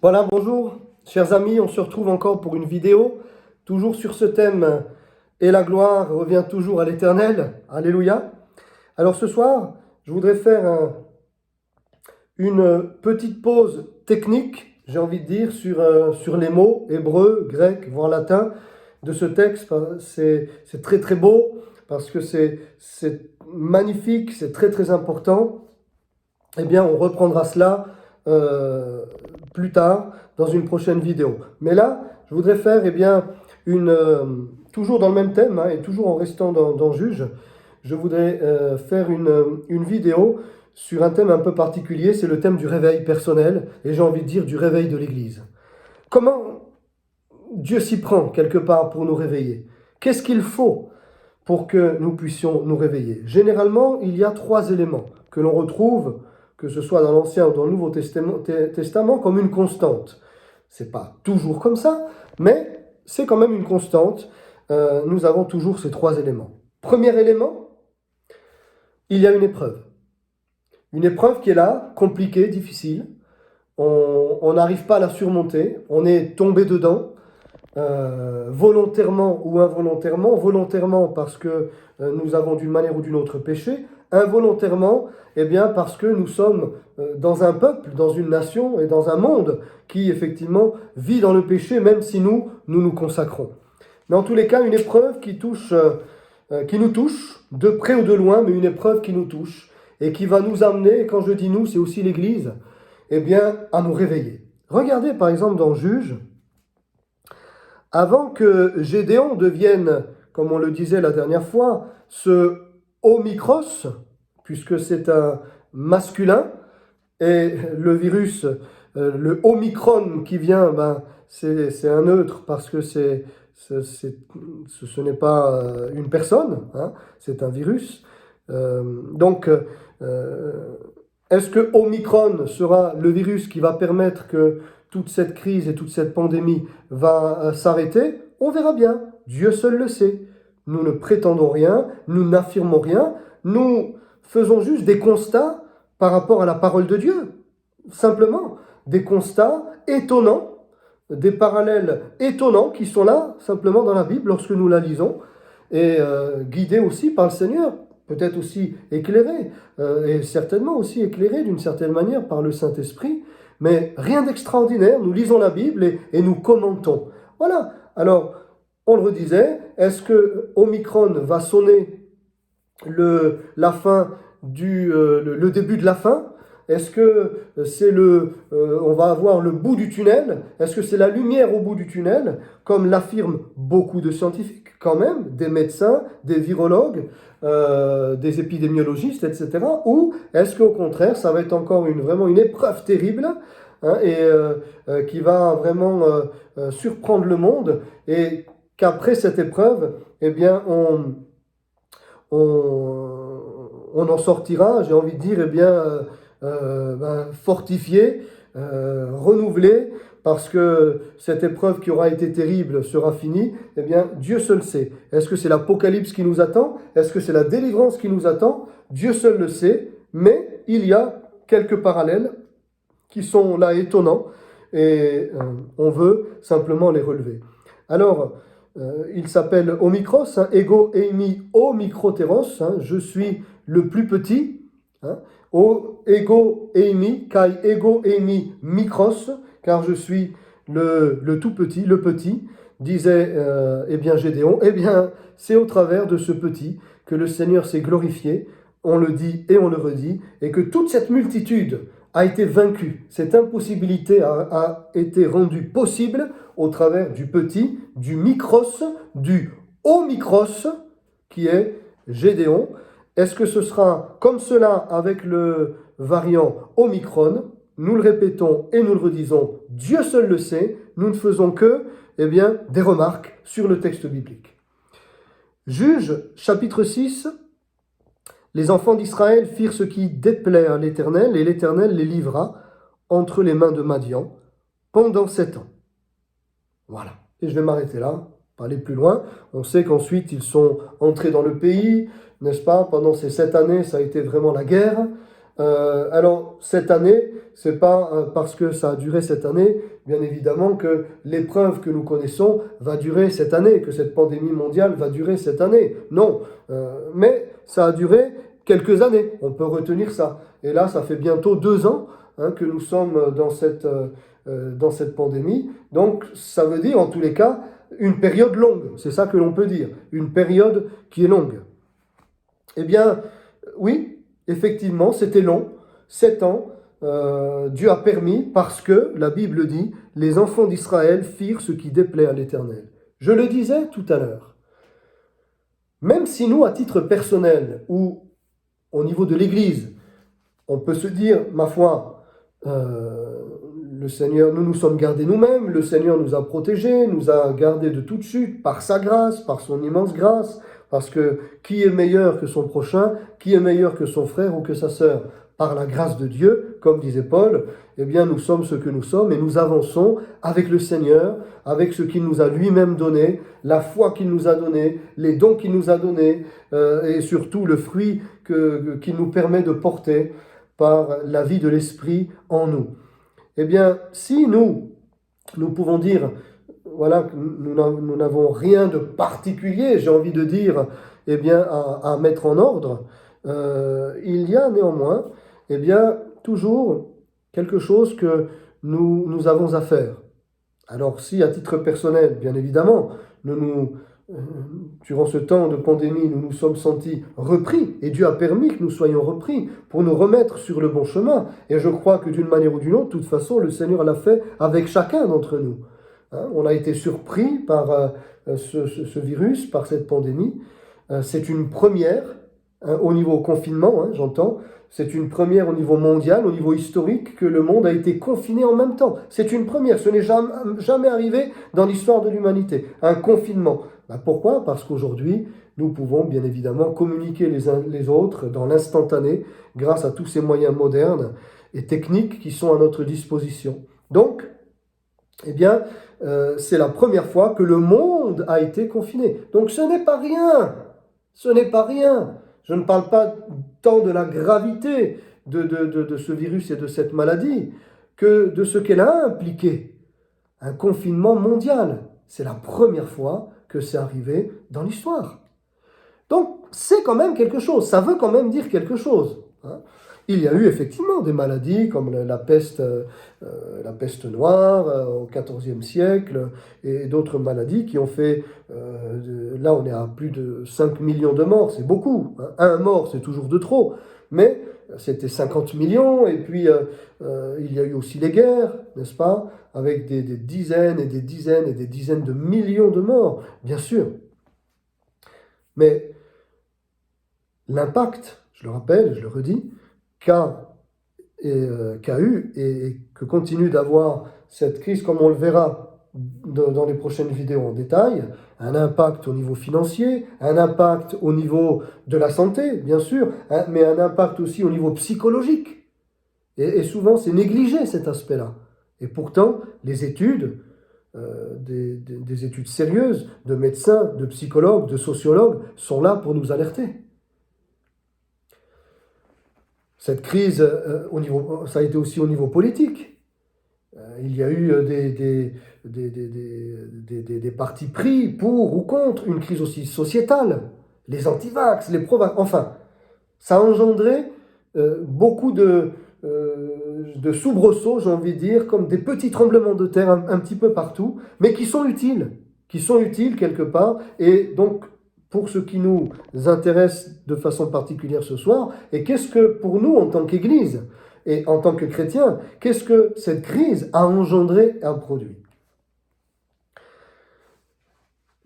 Voilà, bonjour, chers amis, on se retrouve encore pour une vidéo, toujours sur ce thème, et la gloire revient toujours à l'Éternel, alléluia. Alors ce soir, je voudrais faire une petite pause technique, j'ai envie de dire, sur les mots hébreux, grecs, voire latins de ce texte. C'est très très beau, parce que c'est magnifique, c'est très très important. Eh bien, on reprendra cela plus tard dans une prochaine vidéo. Mais là, je voudrais faire toujours dans le même thème et toujours en restant dans Juge, je voudrais faire une vidéo sur un thème un peu particulier, c'est le thème du réveil personnel et j'ai envie de dire du réveil de l'Église. Comment Dieu s'y prend quelque part pour nous réveiller? Qu'est-ce qu'il faut pour que nous puissions nous réveiller? Généralement, il y a 3 éléments que l'on retrouve, que ce soit dans l'Ancien ou dans le Nouveau Testament, comme une constante. Ce n'est pas toujours comme ça, mais c'est quand même une constante. Nous avons toujours ces 3 éléments. Premier élément, il y a une épreuve. Une épreuve qui est là, compliquée, difficile. On n'arrive pas à la surmonter, on est tombé dedans. Volontairement ou involontairement, volontairement parce que nous avons d'une manière ou d'une autre péché, involontairement parce que nous sommes dans un peuple, dans une nation et dans un monde qui effectivement vit dans le péché, même si nous consacrons. Mais en tous les cas, une épreuve qui nous touche, de près ou de loin, mais une épreuve qui nous touche et qui va nous amener, et quand je dis nous, c'est aussi l'Église, à nous réveiller. Regardez par exemple dans Juge. Avant que Gédéon devienne, comme on le disait la dernière fois, ce Omikros, puisque c'est un masculin, et le virus, le Omicron qui vient, c'est un neutre parce que ce n'est pas une personne, c'est un virus. Est-ce que Omicron sera le virus qui va permettre que toute cette crise et toute cette pandémie va s'arrêter? On verra bien. Dieu seul le sait. Nous ne prétendons rien, nous n'affirmons rien, nous faisons juste des constats par rapport à la parole de Dieu. Simplement, des constats étonnants, des parallèles étonnants qui sont là, simplement dans la Bible, lorsque nous la lisons, et guidés aussi par le Seigneur, peut-être aussi éclairés, et certainement aussi éclairés d'une certaine manière par le Saint-Esprit, mais rien d'extraordinaire, nous lisons la Bible et nous commentons. Voilà, alors, on le redisait, est-ce que Omicron va sonner la fin le début de la fin? Est-ce que c'est on va avoir le bout du tunnel? Est-ce que c'est la lumière au bout du tunnel, comme l'affirment beaucoup de scientifiques quand même, des médecins, des virologues, des épidémiologistes, etc. Ou est-ce qu'au contraire, ça va être encore vraiment une épreuve terrible qui va vraiment surprendre le monde et qu'après cette épreuve, on en sortira, j'ai envie de dire, fortifié, renouvelé, parce que cette épreuve qui aura été terrible sera finie. Dieu seul sait. Est-ce que c'est l'Apocalypse qui nous attend? Est-ce que c'est la délivrance qui nous attend? Dieu seul le sait, mais il y a quelques parallèles qui sont là étonnants, et on veut simplement les relever. Alors, il s'appelle Omikros, ego eimi omikroteros, je suis le plus petit, o ego eimi, kai ego eimi mikros, car je suis le tout petit, le petit, disait Gédéon. C'est au travers de ce petit que le Seigneur s'est glorifié, on le dit et on le redit, et que toute cette multitude a été vaincue. Cette impossibilité a été rendue possible au travers du petit, du micros, du omikros, qui est Gédéon. Est-ce que ce sera comme cela avec le variant Omicron? Nous le répétons et nous le redisons, Dieu seul le sait, nous ne faisons que des remarques sur le texte biblique. Juge, chapitre 6, les enfants d'Israël firent ce qui déplaît à l'Éternel, et l'Éternel les livra entre les mains de Madian pendant 7 ans. Voilà. Et je vais m'arrêter là, pas aller plus loin. On sait qu'ensuite ils sont entrés dans le pays, n'est-ce pas? Pendant ces 7 années, ça a été vraiment la guerre. Alors, cette année, c'est pas parce que ça a duré cette année, bien évidemment, que l'épreuve que nous connaissons va durer cette année, que cette pandémie mondiale va durer cette année. Non, mais ça a duré quelques années, on peut retenir ça. Et là, ça fait bientôt 2 ans que nous sommes dans cette pandémie. Donc, ça veut dire, en tous les cas, une période longue. C'est ça que l'on peut dire, une période qui est longue. Eh bien, oui, effectivement, c'était long, 7 ans. Dieu a permis, parce que, la Bible dit, les enfants d'Israël firent ce qui déplaît à l'Éternel. Je le disais tout à l'heure. Même si nous, à titre personnel, ou au niveau de l'Église, on peut se dire, ma foi, le Seigneur, nous nous sommes gardés nous-mêmes, le Seigneur nous a protégés, nous a gardés de toute chute, par sa grâce, par son immense grâce, parce que qui est meilleur que son prochain, qui est meilleur que son frère ou que sa sœur? Par la grâce de Dieu, comme disait Paul, eh bien nous sommes ce que nous sommes et nous avançons avec le Seigneur, avec ce qu'il nous a lui-même donné, la foi qu'il nous a donnée, les dons qu'il nous a donnés et surtout le fruit qu'il nous permet de porter par la vie de l'Esprit en nous. Eh bien, si nous pouvons dire, voilà, nous n'avons rien de particulier, j'ai envie de dire, eh bien, à mettre en ordre, il y a néanmoins, eh bien, toujours quelque chose que nous avons à faire. Alors, si à titre personnel, bien évidemment, durant ce temps de pandémie, nous nous sommes sentis repris, et Dieu a permis que nous soyons repris pour nous remettre sur le bon chemin. Et je crois que d'une manière ou d'une autre, de toute façon, le Seigneur l'a fait avec chacun d'entre nous. On a été surpris par ce virus, par cette pandémie. C'est une première au niveau confinement, j'entends. C'est une première au niveau mondial, au niveau historique, que le monde a été confiné en même temps. C'est une première, ce n'est jamais arrivé dans l'histoire de l'humanité, un confinement. Pourquoi? Parce qu'aujourd'hui, nous pouvons bien évidemment communiquer les uns les autres dans l'instantané, grâce à tous ces moyens modernes et techniques qui sont à notre disposition. Donc, eh bien, c'est la première fois que le monde a été confiné. Donc ce n'est pas rien, ce n'est pas rien. Je ne parle pas tant de la gravité de ce virus et de cette maladie que de ce qu'elle a impliqué. Un confinement mondial. C'est la première fois que c'est arrivé dans l'histoire. Donc, c'est quand même quelque chose. Ça veut quand même dire quelque chose. Il y a eu effectivement des maladies comme la peste noire au XIVe siècle et d'autres maladies qui ont fait, là on est à plus de 5 millions de morts, c'est beaucoup. Un mort c'est toujours de trop, mais c'était 50 millions et puis il y a eu aussi les guerres, n'est-ce pas, avec des dizaines et des dizaines et des dizaines de millions de morts, bien sûr. Mais l'impact, je le rappelle, je le redis, qu'a eu et que continue d'avoir cette crise, comme on le verra dans les prochaines vidéos en détail, un impact au niveau financier, un impact au niveau de la santé, bien sûr, mais un impact aussi au niveau psychologique. Et souvent, c'est négligé cet aspect-là. Et pourtant, les études, des études sérieuses, de médecins, de psychologues, de sociologues, sont là pour nous alerter. Cette crise, ça a été aussi au niveau politique. Il y a eu des partis pris pour ou contre une crise aussi sociétale. Les antivax, les pro-vax, enfin, ça a engendré beaucoup de soubresauts, j'ai envie de dire, comme des petits tremblements de terre un petit peu partout, mais qui sont utiles quelque part, et donc pour ce qui nous intéresse de façon particulière ce soir, et qu'est-ce que pour nous en tant qu'Église et en tant que chrétiens, qu'est-ce que cette crise a engendré et a produit?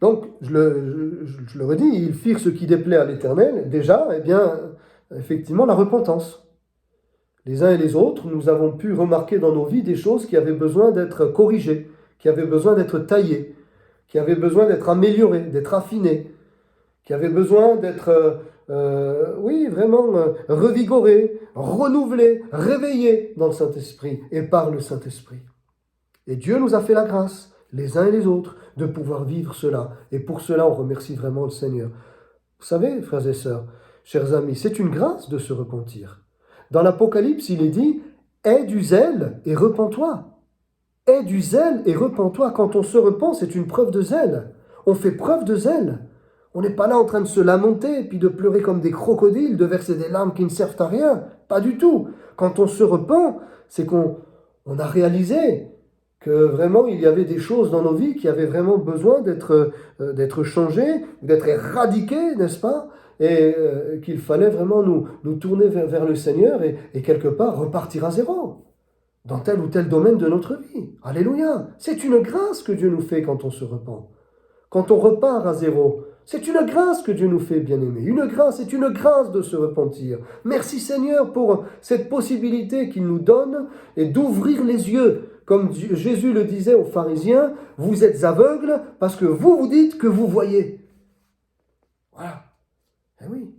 Donc, je le redis, ils firent ce qui déplaît à l'Éternel, déjà, eh bien, effectivement, la repentance. Les uns et les autres, nous avons pu remarquer dans nos vies des choses qui avaient besoin d'être corrigées, qui avaient besoin d'être taillées, qui avaient besoin d'être améliorées, d'être affinées, qui avaient besoin d'être, vraiment revigorées, renouvelées, réveillées dans le Saint-Esprit et par le Saint-Esprit. Et Dieu nous a fait la grâce, les uns et les autres, de pouvoir vivre cela. Et pour cela, on remercie vraiment le Seigneur. Vous savez, frères et sœurs, chers amis, c'est une grâce de se repentir. Dans l'Apocalypse, il est dit « Aie du zèle et repens-toi ». Aie du zèle et repens-toi. Quand on se repent, c'est une preuve de zèle. On fait preuve de zèle. On n'est pas là en train de se lamenter, puis de pleurer comme des crocodiles, de verser des larmes qui ne servent à rien. Pas du tout. Quand on se repent, c'est qu'on a réalisé que vraiment il y avait des choses dans nos vies qui avaient vraiment besoin d'être changées, d'être éradiquées, n'est-ce pas? Et qu'il fallait vraiment nous tourner vers le Seigneur et quelque part repartir à zéro dans tel ou tel domaine de notre vie. Alléluia! C'est une grâce que Dieu nous fait quand on se repent. Quand on repart à zéro, c'est une grâce que Dieu nous fait, bien-aimés. Une grâce, c'est une grâce de se repentir. Merci Seigneur pour cette possibilité qu'il nous donne et d'ouvrir les yeux. Comme Jésus le disait aux pharisiens, vous êtes aveugles parce que vous dites que vous voyez. Voilà. Eh oui.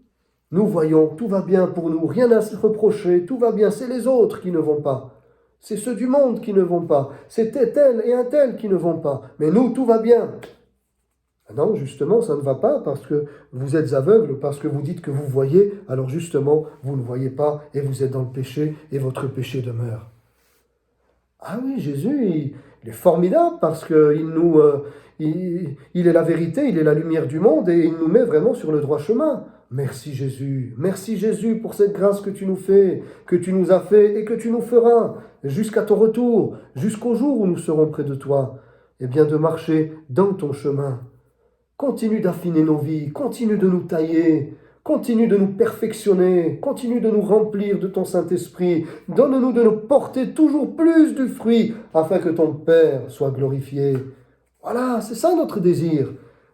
Nous voyons, tout va bien pour nous, rien à se reprocher, tout va bien, c'est les autres qui ne vont pas. C'est ceux du monde qui ne vont pas. C'est tel et un tel qui ne vont pas. Mais nous, tout va bien. Non, justement, ça ne va pas parce que vous êtes aveugles, parce que vous dites que vous voyez, alors justement, vous ne voyez pas et vous êtes dans le péché et votre péché demeure. Ah oui, Jésus, il est formidable parce qu'il il est la vérité, il est la lumière du monde et il nous met vraiment sur le droit chemin. Merci Jésus pour cette grâce que tu nous fais, que tu nous as fait et que tu nous feras jusqu'à ton retour, jusqu'au jour où nous serons près de toi. Eh bien, de marcher dans ton chemin. Continue d'affiner nos vies, continue de nous tailler, continue de nous perfectionner, continue de nous remplir de ton Saint-Esprit. Donne-nous de nous porter toujours plus du fruit afin que ton Père soit glorifié. Voilà, c'est ça notre désir.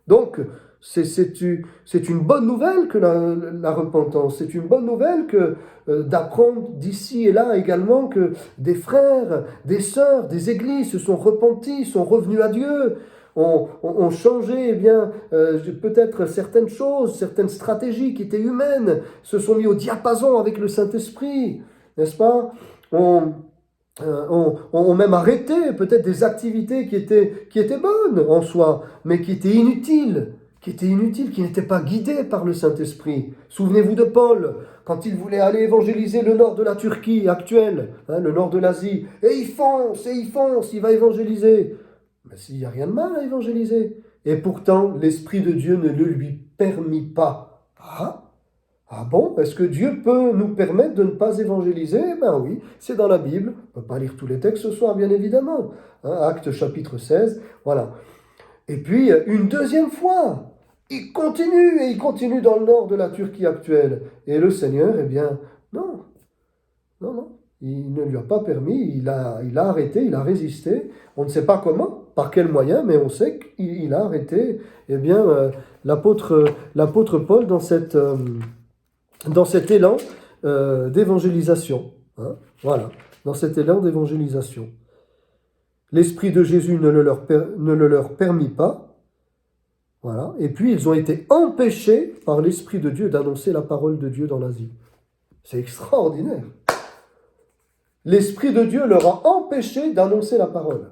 Donc, c'est une bonne nouvelle que la repentance. C'est une bonne nouvelle que d'apprendre d'ici et là également que des frères, des sœurs, des églises se sont repentis, sont revenus à Dieu, ont changé eh bien, peut-être certaines choses, certaines stratégies qui étaient humaines, se sont mis au diapason avec le Saint-Esprit, n'est-ce pas? ont même arrêté peut-être des activités qui étaient bonnes en soi, mais qui étaient inutiles, qui n'étaient pas guidées par le Saint-Esprit. Souvenez-vous de Paul, quand il voulait aller évangéliser le nord de la Turquie actuelle, le nord de l'Asie, et il fonce, il va évangéliser. Mais s'il n'y a rien de mal à évangéliser. Et pourtant, l'Esprit de Dieu ne le lui permit pas. Ah bon? Est-ce que Dieu peut nous permettre de ne pas évangéliser? Ben oui, c'est dans la Bible. On ne peut pas lire tous les textes ce soir, bien évidemment. Actes chapitre 16, voilà. Et puis, une deuxième fois, il continue dans le nord de la Turquie actuelle. Et le Seigneur, eh bien, non, il ne lui a pas permis, il a arrêté, il a résisté. On ne sait pas comment, par quel moyen, mais on sait qu'il a arrêté, eh bien, l'apôtre Paul dans cet élan d'évangélisation. Voilà, dans cet élan d'évangélisation. L'Esprit de Jésus ne le leur permit pas. Voilà. Et puis, ils ont été empêchés par l'Esprit de Dieu d'annoncer la parole de Dieu dans l'Asie. C'est extraordinaire. L'Esprit de Dieu leur a empêché d'annoncer la parole.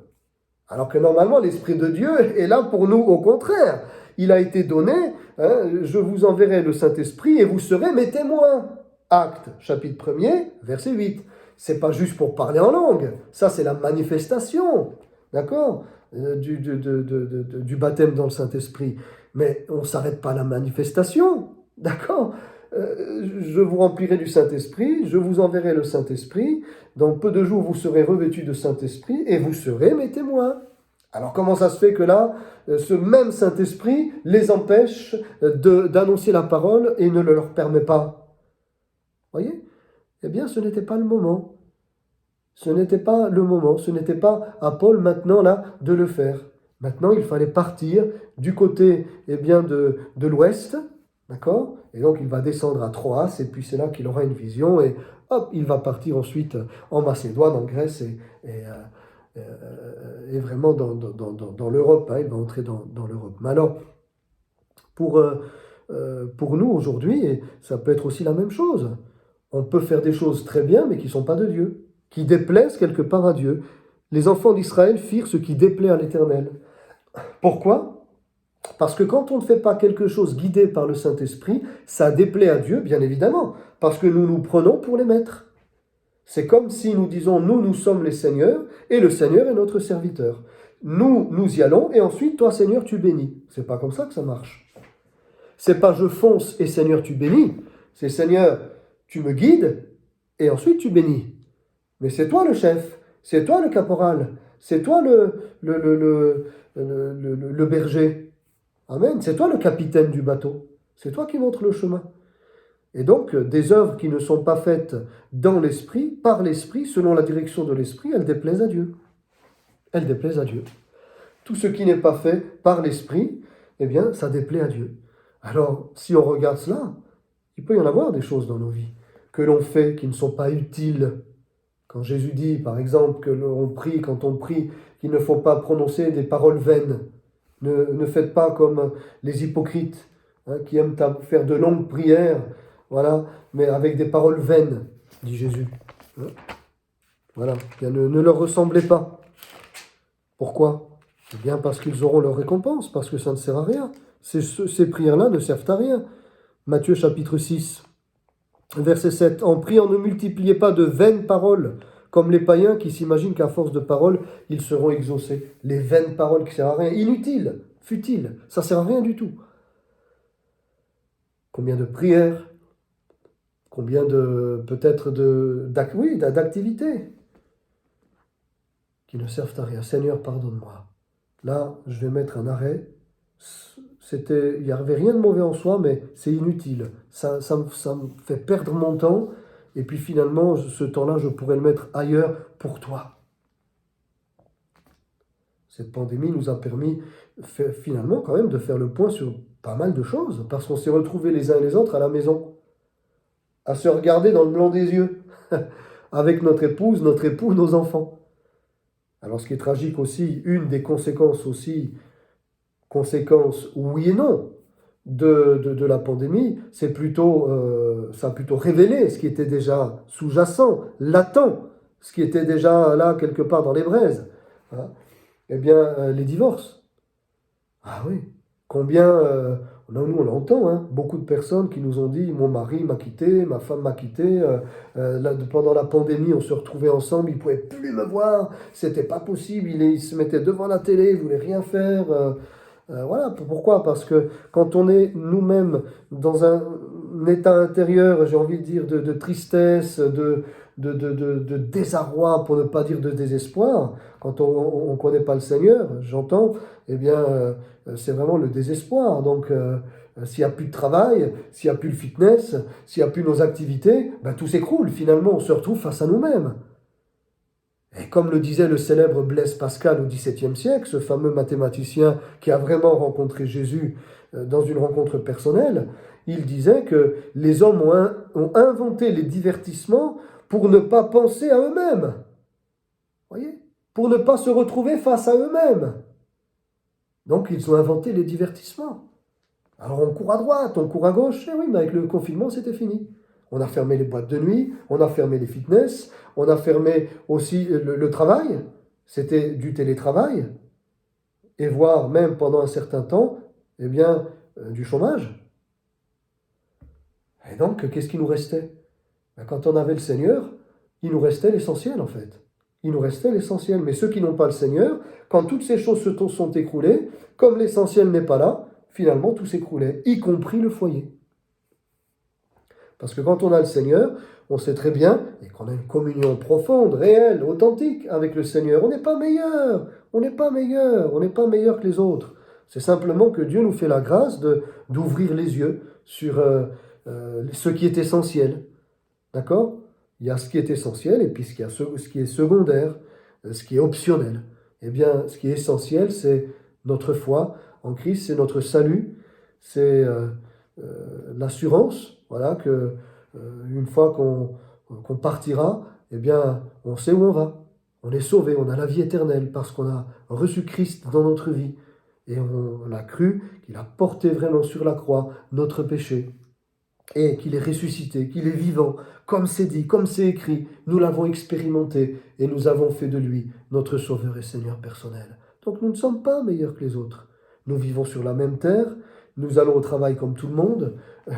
Alors que normalement, l'Esprit de Dieu est là pour nous au contraire. Il a été donné, je vous enverrai le Saint-Esprit et vous serez mes témoins. Actes, chapitre 1er, verset 8. C'est pas juste pour parler en langue, ça c'est la manifestation, d'accord, du baptême dans le Saint-Esprit. Mais on ne s'arrête pas à la manifestation, d'accord. Je vous remplirai du Saint-Esprit, je vous enverrai le Saint-Esprit, dans peu de jours vous serez revêtus de Saint-Esprit et vous serez mes témoins. Alors comment ça se fait que là, ce même Saint-Esprit les empêche d'annoncer la parole et ne le leur permet pas? Voyez? Eh bien, ce n'était pas le moment. Ce n'était pas le moment, ce n'était pas à Paul maintenant là de le faire. Maintenant, il fallait partir du côté eh bien, de l'ouest, d'accord? Et donc, il va descendre à Troas, et puis c'est là qu'il aura une vision, et hop, il va partir ensuite en Macédoine, en Grèce, et vraiment dans l'Europe, il va entrer dans l'Europe. Mais alors, pour nous aujourd'hui, et ça peut être aussi la même chose. On peut faire des choses très bien, mais qui ne sont pas de Dieu, qui déplaisent quelque part à Dieu. Les enfants d'Israël firent ce qui déplaît à l'Éternel. Pourquoi? Parce que quand on ne fait pas quelque chose guidé par le Saint-Esprit, ça déplaît à Dieu, bien évidemment, parce que nous nous prenons pour les maîtres. C'est comme si nous disons, nous sommes les seigneurs, et le Seigneur est notre serviteur. Nous y allons, et ensuite, toi, Seigneur, tu bénis. C'est pas comme ça que ça marche. C'est pas je fonce, et Seigneur, tu bénis. C'est Seigneur, tu me guides, et ensuite tu bénis. Mais c'est toi le chef, c'est toi le caporal, c'est toi le berger. Amen. C'est toi le capitaine du bateau. C'est toi qui montres le chemin. Et donc, des œuvres qui ne sont pas faites dans l'esprit, par l'esprit, selon la direction de l'esprit, elles déplaisent à Dieu. Elles déplaisent à Dieu. Tout ce qui n'est pas fait par l'esprit, eh bien, ça déplaît à Dieu. Alors, si on regarde cela, il peut y en avoir des choses dans nos vies que l'on fait qui ne sont pas utiles. Quand Jésus dit, par exemple, quand on prie, qu'il ne faut pas prononcer des paroles vaines. Ne faites pas comme les hypocrites qui aiment faire de longues prières, voilà, mais avec des paroles vaines, dit Jésus. Voilà, bien, ne leur ressemblez pas. Pourquoi? Eh bien parce qu'ils auront leur récompense, parce que ça ne sert à rien. Ces prières-là ne servent à rien. Matthieu chapitre 6, verset 7. En priant, ne multipliez pas de vaines paroles, comme les païens qui s'imaginent qu'à force de paroles, ils seront exaucés. Les vaines paroles qui ne servent à rien, inutiles, futiles, ça ne sert à rien du tout. Combien de prières, combien d'activités qui ne servent à rien. Seigneur, pardonne-moi. Là, je vais mettre un arrêt. Il n'y avait rien de mauvais en soi, mais c'est inutile. Ça me fait perdre mon temps. Et puis finalement, ce temps-là, je pourrais le mettre ailleurs pour toi. Cette pandémie nous a permis finalement quand même de faire le point sur pas mal de choses, parce qu'on s'est retrouvés les uns et les autres à la maison, à se regarder dans le blanc des yeux, avec notre épouse, notre époux, nos enfants. Alors ce qui est tragique aussi, une des conséquences aussi, oui et non, de la pandémie, ça a plutôt révélé ce qui était déjà sous-jacent, latent, ce qui était déjà là quelque part dans les braises. Hein. Eh bien, les divorces. Ah oui, combien, nous on l'entend, beaucoup de personnes qui nous ont dit, mon mari m'a quitté, ma femme m'a quitté, pendant la pandémie on se retrouvait ensemble, il ne pouvait plus me voir, c'était pas possible, il se mettait devant la télé, il ne voulait rien faire. Voilà, pourquoi? Parce que quand on est nous-mêmes dans un état intérieur, j'ai envie de dire, de tristesse, de désarroi, pour ne pas dire de désespoir, quand on ne connaît pas le Seigneur, j'entends, eh bien, c'est vraiment le désespoir. Donc, s'il n'y a plus de travail, s'il n'y a plus le fitness, s'il n'y a plus nos activités, ben, tout s'écroule. Finalement, on se retrouve face à nous-mêmes. Et comme le disait le célèbre Blaise Pascal au XVIIe siècle, ce fameux mathématicien qui a vraiment rencontré Jésus dans une rencontre personnelle, il disait que les hommes ont inventé les divertissements pour ne pas penser à eux-mêmes. Voyez? Pour ne pas se retrouver face à eux-mêmes. Donc ils ont inventé les divertissements. Alors on court à droite, on court à gauche, et oui, mais avec le confinement c'était fini. On a fermé les boîtes de nuit, on a fermé les fitness, on a fermé aussi le travail, c'était du télétravail, et voire même pendant un certain temps, eh bien, du chômage. Et donc, qu'est-ce qui nous restait? Quand on avait le Seigneur, il nous restait l'essentiel en fait. Il nous restait l'essentiel. Mais ceux qui n'ont pas le Seigneur, quand toutes ces choses se sont écroulées, comme l'essentiel n'est pas là, finalement tout s'écroulait, y compris le foyer. Parce que quand on a le Seigneur, on sait très bien, et qu'on a une communion profonde, réelle, authentique avec le Seigneur, on n'est pas meilleur, on n'est pas meilleur, on n'est pas meilleur que les autres. C'est simplement que Dieu nous fait la grâce d'ouvrir les yeux sur ce qui est essentiel. D'accord? Il y a ce qui est essentiel et puis ce qui est secondaire, ce qui est optionnel. Eh bien, ce qui est essentiel, c'est notre foi en Christ, c'est notre salut, c'est l'assurance, voilà, que une fois qu'on partira, eh bien, on sait où on va. On est sauvé, on a la vie éternelle parce qu'on a reçu Christ dans notre vie et on a cru qu'il a porté vraiment sur la croix notre péché et qu'il est ressuscité, qu'il est vivant, comme c'est dit, comme c'est écrit. Nous l'avons expérimenté et nous avons fait de lui notre Sauveur et Seigneur personnel. Donc nous ne sommes pas meilleurs que les autres. Nous vivons sur la même terre, nous allons au travail comme tout le monde,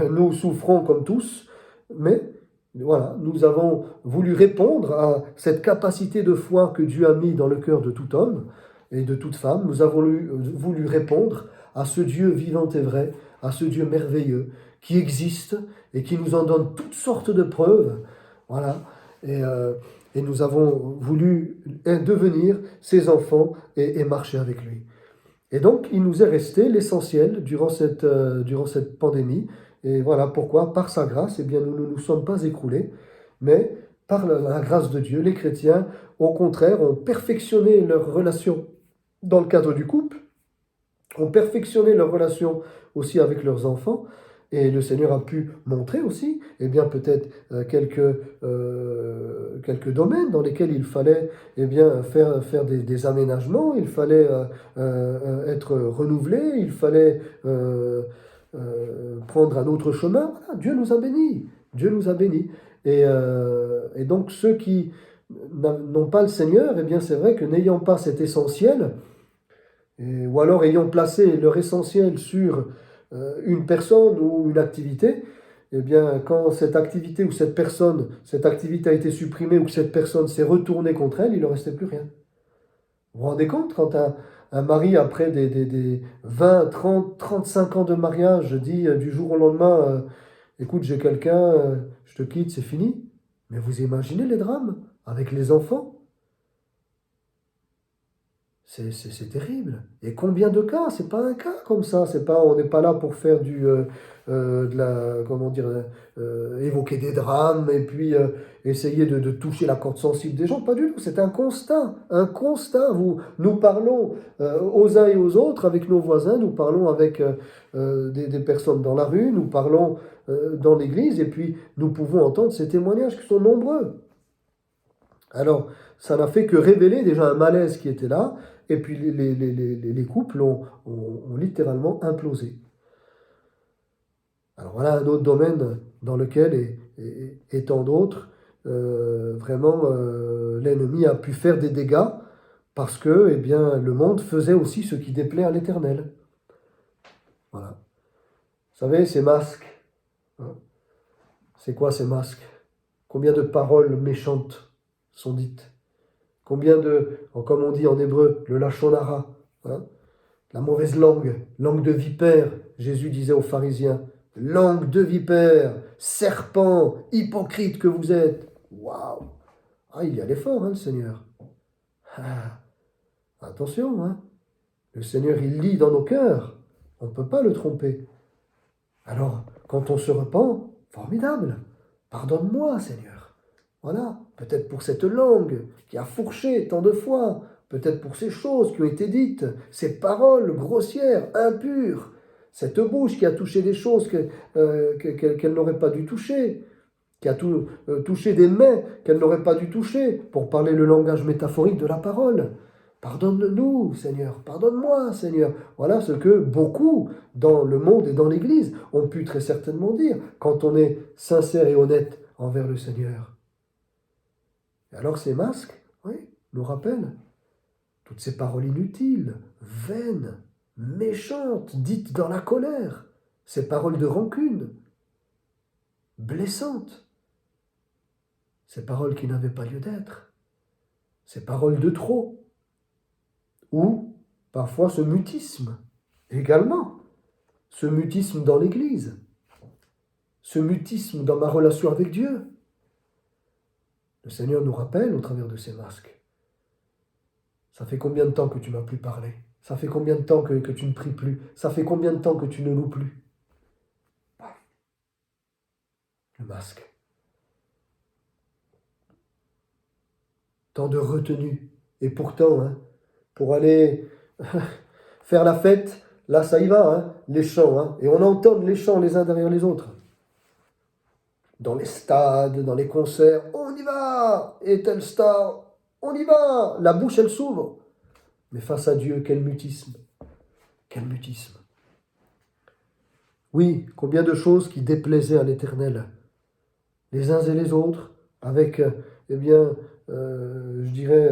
nous souffrons comme tous, mais Voilà, nous avons voulu répondre à cette capacité de foi que Dieu a mis dans le cœur de tout homme et de toute femme. Nous avons voulu répondre à ce Dieu vivant et vrai, à ce Dieu merveilleux qui existe et qui nous en donne toutes sortes de preuves. Voilà, et nous avons voulu devenir ses enfants et marcher avec lui. Et donc, il nous est resté l'essentiel durant cette pandémie. Et voilà pourquoi, par sa grâce, eh bien, nous ne nous sommes pas écroulés, mais par la grâce de Dieu, les chrétiens, au contraire, ont perfectionné leur relation dans le cadre du couple, ont perfectionné leur relation aussi avec leurs enfants, et le Seigneur a pu montrer aussi, eh bien, peut-être quelques domaines dans lesquels il fallait eh bien, faire des aménagements, il fallait être renouvelé, il fallait prendre un autre chemin. Voilà, Dieu nous a bénis. Dieu nous a bénis. Et donc ceux qui n'ont pas le Seigneur, eh bien c'est vrai que n'ayant pas cet essentiel, ou alors ayant placé leur essentiel sur une personne ou une activité, eh bien, quand cette activité ou cette activité a été supprimée ou que cette personne s'est retournée contre elle, il ne restait plus rien. Vous vous rendez compte, quand un mari, après des 20, 30, 35 ans de mariage, dit du jour au lendemain, écoute, j'ai quelqu'un, je te quitte, c'est fini. Mais vous imaginez les drames avec les enfants? C'est terrible. Et combien de cas? C'est pas un cas comme ça. C'est pas, on n'est pas là pour faire comment dire, évoquer des drames et puis essayer de toucher la corde sensible des gens. Pas du tout. C'est un constat. Un constat. Nous parlons aux uns et aux autres avec nos voisins. Nous parlons avec des personnes dans la rue. Nous parlons dans l'église. Et puis nous pouvons entendre ces témoignages qui sont nombreux. Alors, ça n'a fait que révéler déjà un malaise qui était là, et puis les couples ont littéralement implosé. Alors voilà un autre domaine dans lequel, et tant d'autres, vraiment l'ennemi a pu faire des dégâts parce que eh bien, le monde faisait aussi ce qui déplaît à l'Éternel. Voilà. Vous savez, ces masques, hein, c'est quoi ces masques? Combien de paroles méchantes sont dites? Combien comme on dit en hébreu, le lachon hara, hein, la mauvaise langue, langue de vipère, Jésus disait aux pharisiens, langue de vipère, serpent, hypocrite que vous êtes. Waouh! Ah, il y a l'effort, hein, le Seigneur. Ah, attention, hein. Le Seigneur, il lit dans nos cœurs. On ne peut pas le tromper. Alors, quand on se repent, formidable. Pardonne-moi, Seigneur. Voilà, peut-être pour cette langue qui a fourché tant de fois, peut-être pour ces choses qui ont été dites, ces paroles grossières, impures, cette bouche qui a touché des choses qu'elle n'aurait pas dû toucher, qui a touché des mains qu'elle n'aurait pas dû toucher, pour parler le langage métaphorique de la parole. Pardonne-nous, Seigneur, pardonne-moi, Seigneur. Voilà ce que beaucoup dans le monde et dans l'Église ont pu très certainement dire quand on est sincère et honnête envers le Seigneur. Et alors ces masques, oui, nous rappellent toutes ces paroles inutiles, vaines, méchantes, dites dans la colère, ces paroles de rancune, blessantes, ces paroles qui n'avaient pas lieu d'être, ces paroles de trop, ou parfois ce mutisme également, ce mutisme dans l'Église, ce mutisme dans ma relation avec Dieu. Le Seigneur nous rappelle au travers de ces masques. Ça fait combien de temps que tu m'as plus parlé? Ça fait combien de temps que tu ne pries plus? Ça fait combien de temps que tu ne loues plus? Le masque. Tant de retenue. Et pourtant, hein, pour aller faire la fête, là ça y va, hein, les chants. Hein, et on entend les chants les uns derrière les autres. Dans les stades, dans les concerts, on y va! Et tel star, on y va! La bouche, elle s'ouvre. Mais face à Dieu, quel mutisme! Quel mutisme! Oui, combien de choses qui déplaisaient à l'Éternel, les uns et les autres, avec, eh bien, je dirais,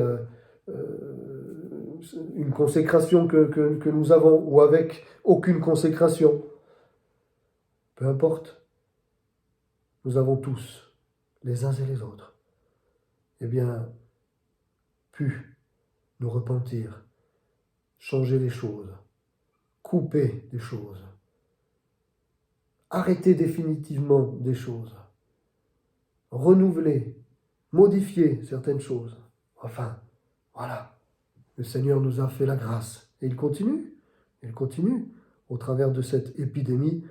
une consécration que nous avons, ou avec aucune consécration. Peu importe. Nous avons tous les uns et les autres, eh bien, pu nous repentir, changer les choses, couper des choses, arrêter définitivement des choses, renouveler, modifier certaines choses. Enfin, voilà, le Seigneur nous a fait la grâce. Et il continue, au travers de cette épidémie,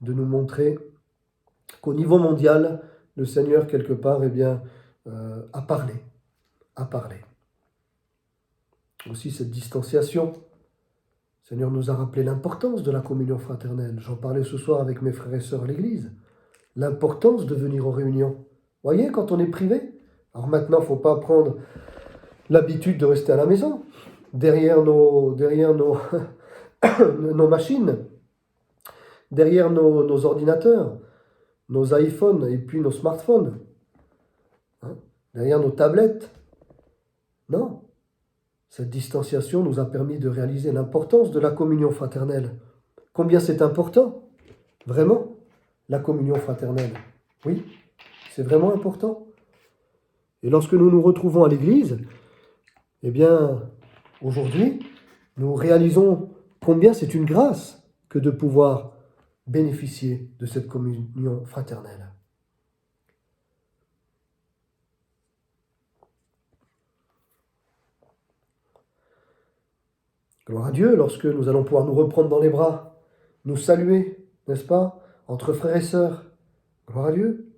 de nous montrer qu'au niveau mondial, le Seigneur, quelque part, eh bien, a parlé. Aussi cette distanciation. Le Seigneur nous a rappelé l'importance de la communion fraternelle. J'en parlais ce soir avec mes frères et sœurs à l'église. L'importance de venir aux réunions. Vous voyez, quand on est privé, alors maintenant, il ne faut pas prendre l'habitude de rester à la maison, derrière nos machines, derrière nos ordinateurs, nos iPhones et puis nos smartphones, hein, derrière nos tablettes. Non. Cette distanciation nous a permis de réaliser l'importance de la communion fraternelle. Combien c'est important, vraiment, la communion fraternelle. Oui, c'est vraiment important. Et lorsque nous nous retrouvons à l'église, eh bien, aujourd'hui, nous réalisons combien c'est une grâce que de pouvoir bénéficier de cette communion fraternelle. Gloire à Dieu, lorsque nous allons pouvoir nous reprendre dans les bras, nous saluer, n'est-ce pas, entre frères et sœurs. Gloire à Dieu.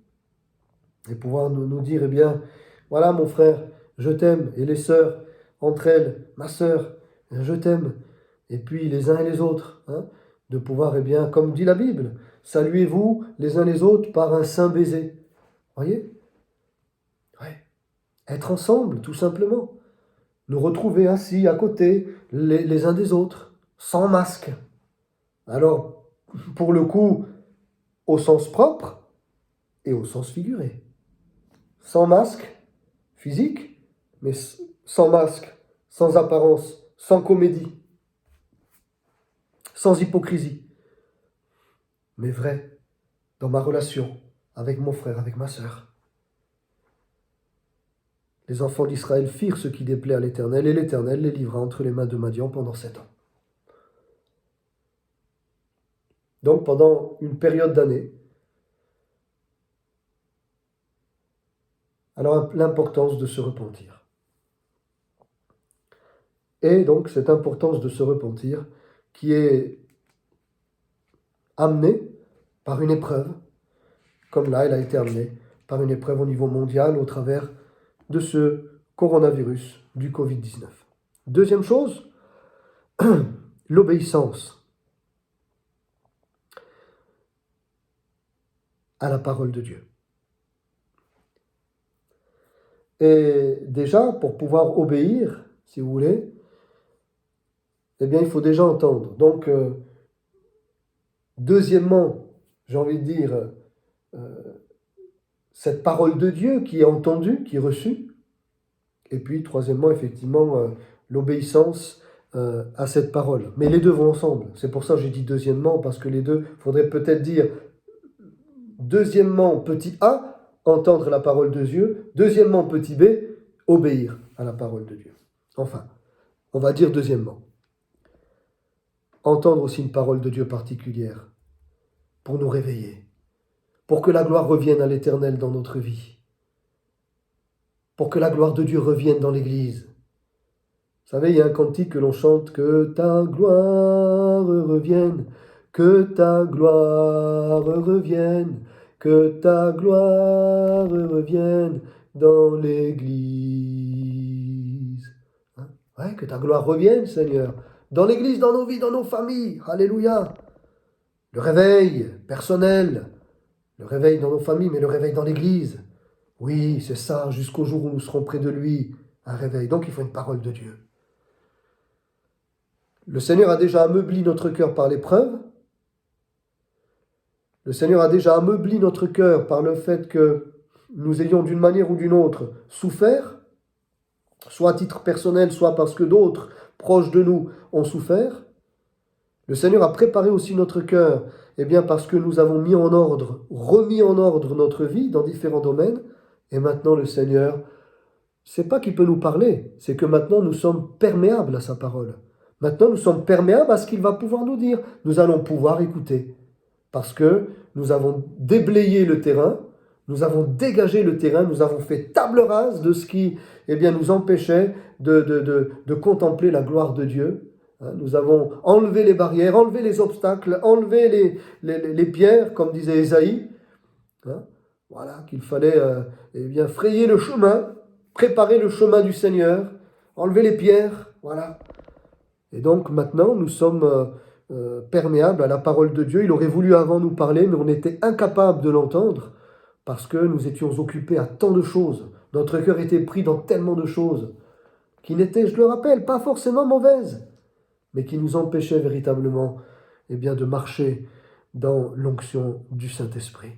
Et pouvoir nous dire, eh bien, voilà mon frère, je t'aime. Et les sœurs, entre elles, ma sœur, je t'aime. Et puis les uns et les autres, hein, de pouvoir, eh bien, comme dit la Bible, saluez-vous les uns les autres par un saint baiser. Voyez? Ouais. Être ensemble, tout simplement. Nous retrouver assis à côté, les uns des autres, sans masque. Alors, pour le coup, au sens propre et au sens figuré. Sans masque physique, mais sans masque, sans apparence, sans comédie, sans hypocrisie, mais vrai dans ma relation avec mon frère, avec ma sœur. Les enfants d'Israël firent ce qui déplaît à l'Éternel, et l'Éternel les livra entre les mains de Madian pendant 7 ans. Donc pendant une période d'années. Alors l'importance de se repentir. Et donc cette importance de se repentir qui est amenée par une épreuve, comme là elle a été amenée par une épreuve au niveau mondial au travers de ce coronavirus du Covid-19. Deuxième chose, l'obéissance à la parole de Dieu. Et déjà, pour pouvoir obéir, si vous voulez, eh bien, il faut déjà entendre. Donc, deuxièmement, j'ai envie de dire, cette parole de Dieu qui est entendue, qui est reçue. Et puis, troisièmement, effectivement, l'obéissance à cette parole. Mais les deux vont ensemble. C'est pour ça que j'ai dit deuxièmement, parce que les deux, il faudrait peut-être dire, deuxièmement, petit a, entendre la parole de Dieu. Deuxièmement, petit b, obéir à la parole de Dieu. Enfin, on va dire deuxièmement. Entendre aussi une parole de Dieu particulière pour nous réveiller, pour que la gloire revienne à l'Éternel dans notre vie, pour que la gloire de Dieu revienne dans l'Église. Vous savez, il y a un cantique que l'on chante, que ta gloire revienne, que ta gloire revienne, que ta gloire revienne dans l'Église. Hein? Ouais, que ta gloire revienne, Seigneur, dans l'Église, dans nos vies, dans nos familles. Alléluia. Le réveil personnel, le réveil dans nos familles, mais le réveil dans l'Église. Oui, c'est ça, jusqu'au jour où nous serons près de lui, un réveil. Donc il faut une parole de Dieu. Le Seigneur a déjà ameubli notre cœur par l'épreuve. Le Seigneur a déjà ameubli notre cœur par le fait que nous ayons d'une manière ou d'une autre souffert, soit à titre personnel, soit parce que d'autres proches de nous ont souffert. Le Seigneur a préparé aussi notre cœur, eh bien parce que nous avons mis en ordre, remis en ordre notre vie dans différents domaines, et maintenant le Seigneur, c'est pas qu'il peut nous parler, c'est que maintenant nous sommes perméables à sa parole. Maintenant nous sommes perméables à ce qu'il va pouvoir nous dire. Nous allons pouvoir écouter, parce que nous avons déblayé le terrain, nous avons dégagé le terrain, nous avons fait table rase de ce qui nous empêchait de contempler la gloire de Dieu. Nous avons enlevé les barrières, enlevé les obstacles, enlevé les pierres, comme disait Ésaïe. Voilà, qu'il fallait frayer le chemin, préparer le chemin du Seigneur, enlever les pierres, voilà. Et donc maintenant, nous sommes perméables à la parole de Dieu. Il aurait voulu avant nous parler, mais on était incapable de l'entendre parce que nous étions occupés à tant de choses. Notre cœur était pris dans tellement de choses qui n'étaient, je le rappelle, pas forcément mauvaises, mais qui nous empêchaient véritablement de marcher dans l'onction du Saint-Esprit.